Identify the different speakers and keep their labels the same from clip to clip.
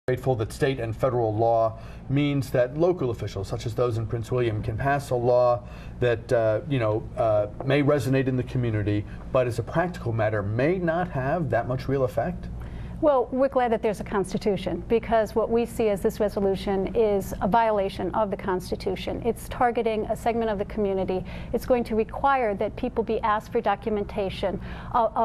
Speaker 1: Grateful that state and federal law means that local officials, such as those in Prince William, can pass a law that may resonate in the community, but as a practical matter may not have that much real effect.
Speaker 2: Well, we're glad that there's a Constitution, because what we see as this resolution is a violation of the Constitution. It's targeting a segment of the community. It's going to require that people be asked for documentation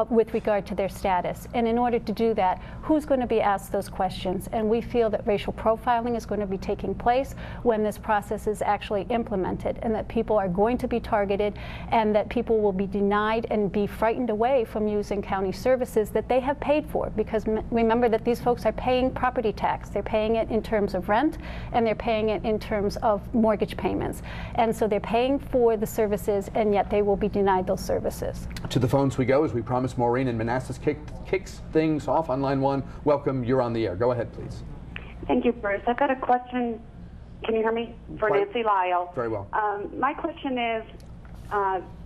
Speaker 2: with regard to their status. And in order to do that, who's going to be asked those questions? And we feel that racial profiling is going to be taking place when this process is actually implemented, and that people are going to be targeted, and that people will be denied and be frightened away from using county services that they have paid for, because remember that these folks are paying property tax. They're paying it in terms of rent, and they're paying it in terms of mortgage payments. And so they're paying for the services, and yet they will be denied those services.
Speaker 1: To the phones we go, as we promised. Maureen in Manassas kicks things off on line one. Welcome, you're on the air. Go ahead, please.
Speaker 3: Thank you, Bruce. I've got a question. Can you hear me? For Nancy Lyall.
Speaker 1: Very well.
Speaker 3: My question is,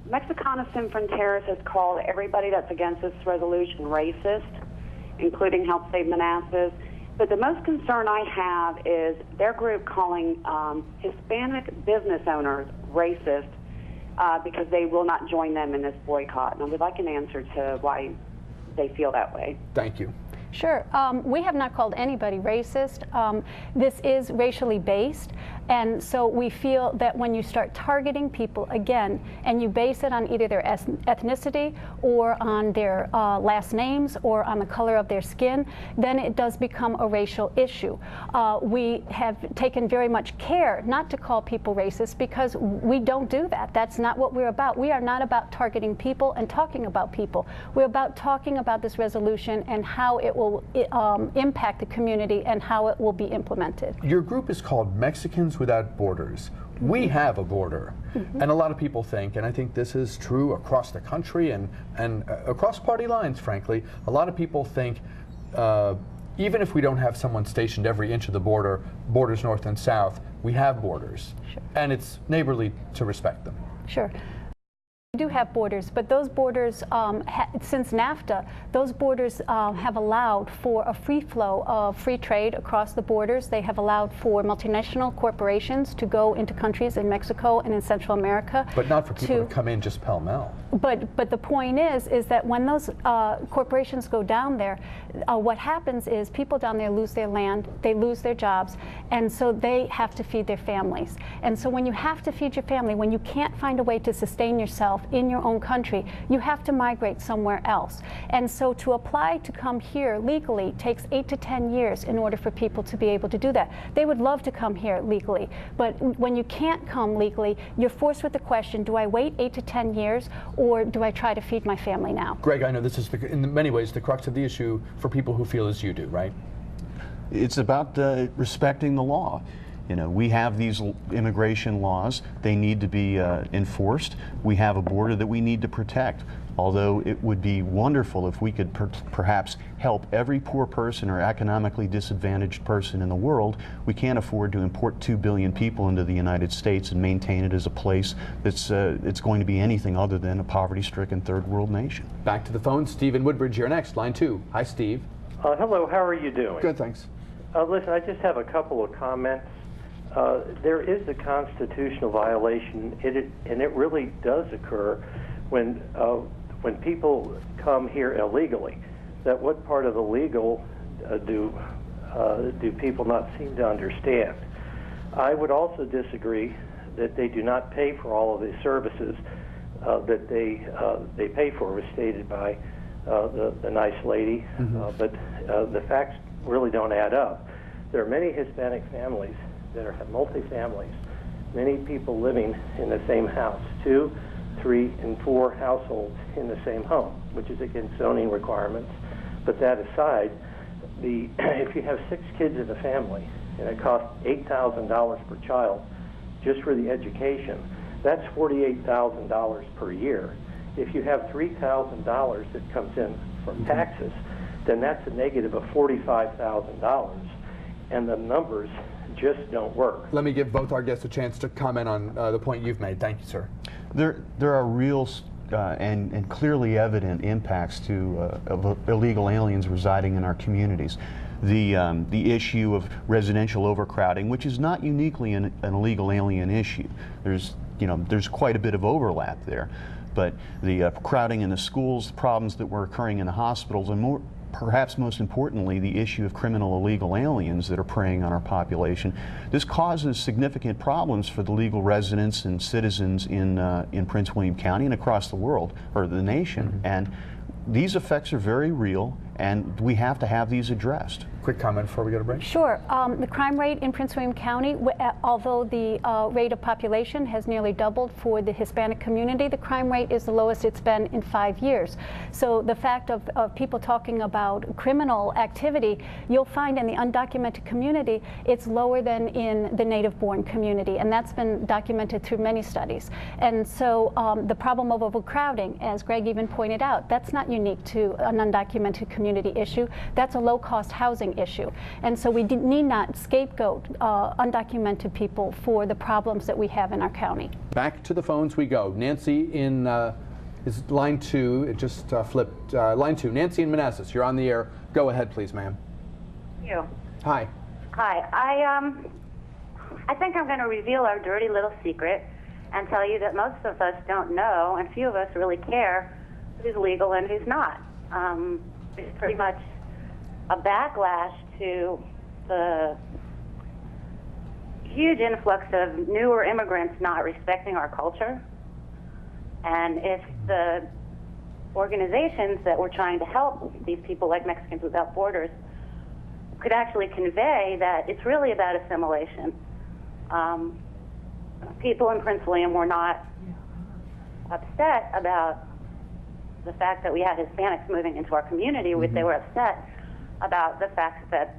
Speaker 3: Mexicanos Sin Fronteras has called everybody that's against this resolution racist, including Help Save Manassas. But the most concern I have is their group calling Hispanic business owners racist because they will not join them in this boycott. And I would like an answer to why they feel that way.
Speaker 1: Thank you.
Speaker 2: Sure. We have not called anybody racist. This is racially based, and so we feel that when you start targeting people again, and you base it on either their ethnicity or on their last names or on the color of their skin, then it does become a racial issue. We have taken very much care not to call people racist, because we don't do that. That's not what we're about. We are not about targeting people and talking about people. We're about talking about this resolution and how it will impact the community and how it will be implemented.
Speaker 1: Your group is called Mexicans Without Borders. We have a border, and a lot of people think, and I think this is true across the country and across party lines, frankly, a lot of people think even if we don't have someone stationed every inch of the border, borders north and south, we have borders. Sure. And it's neighborly to respect them.
Speaker 2: Sure. We do have borders, but those borders, since NAFTA, those borders have allowed for a free flow of free trade across the borders. They have allowed for multinational corporations to go into countries in Mexico and in Central America.
Speaker 1: But not for people to come in just pell-mell.
Speaker 2: But the point is that when those corporations go down there, what happens is people down there lose their land, they lose their jobs, and so they have to feed their families. And so when you have to feed your family, when you can't find a way to sustain yourself in your own country, you have to migrate somewhere else. And so to apply to come here legally takes 8 to 10 years in order for people to be able to do that. They would love to come here legally, but when you can't come legally, you're forced with the question, do I wait 8 to 10 years, or do I try to feed my family now?
Speaker 1: Greg, I know this is, in many ways, the crux of the issue for people who feel as you do, right?
Speaker 4: It's about respecting the law. You know, we have these immigration laws. They need to be enforced. We have a border that we need to protect. Although it would be wonderful if we could perhaps help every poor person or economically disadvantaged person in the world, we can't afford to import 2 billion people into the United States and maintain it as a place that's it's going to be anything other than a poverty-stricken third world nation.
Speaker 1: Back to the phone. Steve in Woodbridge, you're next. Line 2. Hi, Steve.
Speaker 5: Hello, how are you doing?
Speaker 1: Good, thanks.
Speaker 5: Listen, I just have a couple of comments. There is a constitutional violation, and it really does occur when people come here illegally. That what part of illegal do people not seem to understand? I would also disagree that they do not pay for all of the services that they pay for, was stated by the nice lady, but the facts really don't add up. There are many Hispanic families that have multi-families, many people living in the same house, 2, 3, and 4 households in the same home, which is against zoning requirements. But that aside, if you have 6 kids in a family and it costs $8,000 per child just for the education, that's $48,000 per year. If you have $3,000 that comes in from taxes, then that's a negative of $45,000, and the numbers just don't work.
Speaker 1: Let me give both our guests a chance to comment on the point you've made. Thank you, sir.
Speaker 4: There are real and clearly evident impacts of illegal aliens residing in our communities. the issue of residential overcrowding, which is not uniquely an illegal alien issue. There's quite a bit of overlap there. But the crowding in the schools, the problems that were occurring in the hospitals, and perhaps most importantly, the issue of criminal illegal aliens that are preying on our population. This causes significant problems for the legal residents and citizens in Prince William County and across the world, or the nation. And these effects are very real, and we have to have these addressed.
Speaker 1: Quick comment before we go to break.
Speaker 2: Sure. The crime rate in Prince William County, although the rate of population has nearly doubled for the Hispanic community, the crime rate is the lowest it's been in 5 years. So the fact of people talking about criminal activity, you'll find in the undocumented community, it's lower than in the native-born community, and that's been documented through many studies. And so the problem of overcrowding, as Greg even pointed out, that's not unique to an undocumented community issue. That's a low-cost housing issue. And so we need not scapegoat undocumented people for the problems that we have in our county.
Speaker 1: Back to the phones we go. Nancy in is line 2. It just flipped. Line 2. Nancy in Manassas, you're on the air. Go ahead, please, ma'am.
Speaker 6: Thank you.
Speaker 1: Hi.
Speaker 6: Hi. I think I'm going to reveal our dirty little secret and tell you that most of us don't know, and few of us really care, who's legal and who's not. There's pretty much a backlash to the huge influx of newer immigrants not respecting our culture. And if the organizations that we're trying to help these people, like Mexicans Without Borders, could actually convey that it's really about assimilation. People in Prince William were not upset about the fact that we had Hispanics moving into our community. They were upset about the fact that